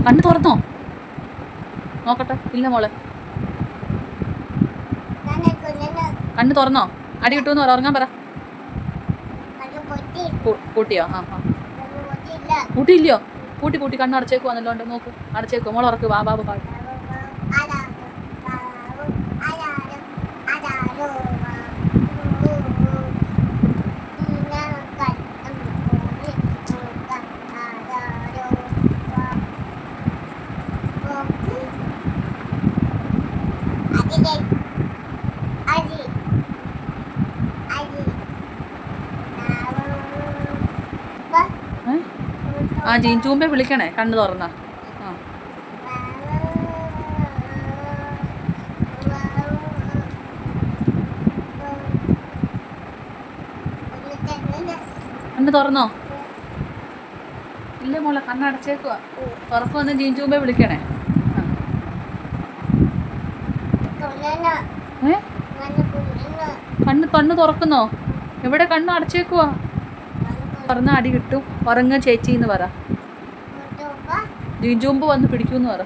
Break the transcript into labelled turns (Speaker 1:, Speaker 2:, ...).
Speaker 1: കണ്ണ് തുറന്നോ? നോക്കട്ടെ. ഇല്ല മോളെ, കണ്ണ് തുറന്നോ? അടി കിട്ടുമെന്ന് പറ, ഉറങ്ങാൻ പറ. പൂട്ടിയോ? ആ ആ, പൂട്ടിയില്ലയോ? പൂട്ടി കണ്ണ് അടച്ചേക്കുവാന്നല്ലോണ്ട്. നോക്ക്, അടച്ചേക്കോ. മോൾ ഉറക്ക്. വാ ബാബു പാടും. ആ ജീൻചൂമ്പെ വിളിക്കണേ കണ്ണ് തുറന്ന. ആ കണ്ണ് തുറന്നോ? ഇല്ല മോളെ, കണ്ണ് അടച്ചേക്കുവാ. തുറക്ക് വന്ന് ജീൻചൂമ്പെ വിളിക്കണേ. കണ്ണ് തുറക്കുന്നോ? എവിടെ? കണ്ണ് അടച്ചേക്കുവാ. തുറന്ന അടി കിട്ടും. ഉറങ്ങ ചേച്ചി എന്ന് പറ. ജീൻചൂമ്പ് വന്ന് പിടിക്കൂന്ന് പറ.